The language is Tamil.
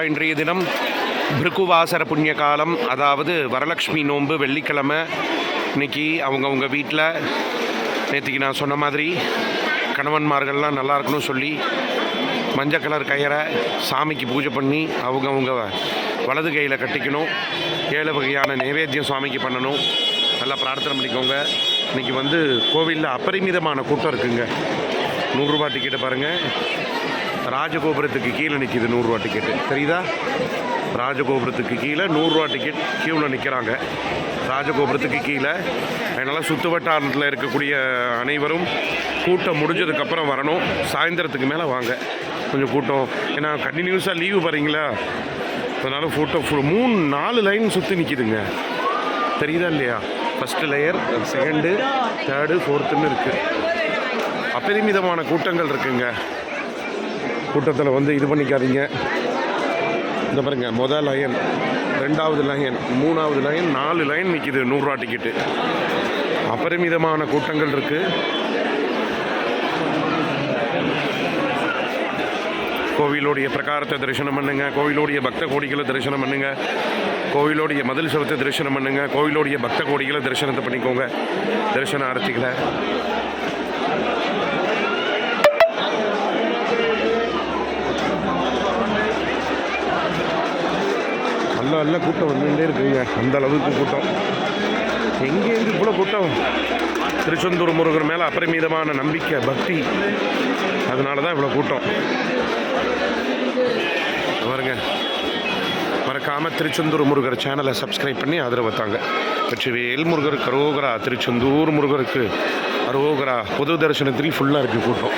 இன்றைய தினம் பிருக்குவாசர புண்ணிய காலம், அதாவது வரலட்சுமி நோன்பு வெள்ளிக்கிழமை. இன்னைக்கு அவங்கவுங்க வீட்டில் நேற்றுக்கு நான் சொன்ன மாதிரி கணவன்மார்கள்லாம் நல்லா இருக்கணும் சொல்லி மஞ்சள் கலர் கயிறை சாமிக்கு பூஜை பண்ணி அவங்கவுங்க வலது கையில் கட்டிக்கணும். 7 வகையான நைவேத்தியம் சுவாமிக்கு பண்ணணும். நல்லா பிரார்த்தனை பண்ணிக்கோங்க. இன்றைக்கி கோவிலில் அபரிமிதமான கூட்டம் இருக்குங்க. 100 ரூபா டிக்கெட்டு பாருங்கள். ராஜகோபுரத்துக்கு கீழே நிற்கிது 100 ரூபா டிக்கெட்டு, தெரியுதா? ராஜகோபுரத்துக்கு கீழே 100 ரூபா டிக்கெட் கியூவில் நிற்கிறாங்க. ராஜகோபுரத்துக்கு கீழே. அதனால் சுற்று வட்டாரத்தில் இருக்கக்கூடிய அனைவரும் கூட்டம் முடிஞ்சதுக்கப்புறம் வரணும். சாயந்தரத்துக்கு மேலே வாங்க. கொஞ்சம் கூட்டம், ஏன்னா கண்டினியூஸாக லீவு பாருங்களா, அதனால் கூட்டம் 3-4 லைன் சுற்றி நிற்கிதுங்க. தெரியுதா இல்லையா? ஃபஸ்ட்டு லேயர், செகண்டு, தேர்டு, ஃபோர்த்துன்னு இருக்குது. அபரிமிதமான கூட்டங்கள் இருக்குங்க. கூட்டத்தில் இது பண்ணிக்காதீங்க. இந்த பாருங்க, முதல் லைன், 2வது லைன், 3வது லைன், 4 லைன் நிற்கிது 100 ரூபா டிக்கெட்டு. அபரிமிதமான கூட்டங்கள் இருக்குது. கோவிலோடைய பிரகாரத்தை தரிசனம் பண்ணுங்க. கோவிலோடைய பக்த கோடிகளை தரிசனம் பண்ணுங்க. கோவிலோடைய மதில் சுவத்தை தரிசனம் பண்ணுங்க. கோவிலோடைய பக்த கோடிகளை தரிசனத்தை பண்ணிக்கோங்க. தரிசன ஆரத்திகளை நல்ல கூட்டம் வந்துகிட்டே இருக்குங்க. அந்த அளவுக்கு கூட்டம். எங்கேருந்து இவ்வளோ கூட்டம்? திருச்செந்தூர் முருகர் மேலே அபரிமிதமான நம்பிக்கை, பக்தி, அதனால தான் இவ்வளோ கூட்டம். பாருங்க, மறக்காமல் திருச்செந்தூர் முருகர் சேனலை சப்ஸ்கிரைப் பண்ணி ஆதரவு தாங்க. வெற்றிவேல் முருகருக்கு அரோகரா. திருச்செந்தூர் முருகருக்கு அரோகரா. பொது தரிசனத்திலேயும் ஃபுல்லாக இருக்குது கூட்டம்.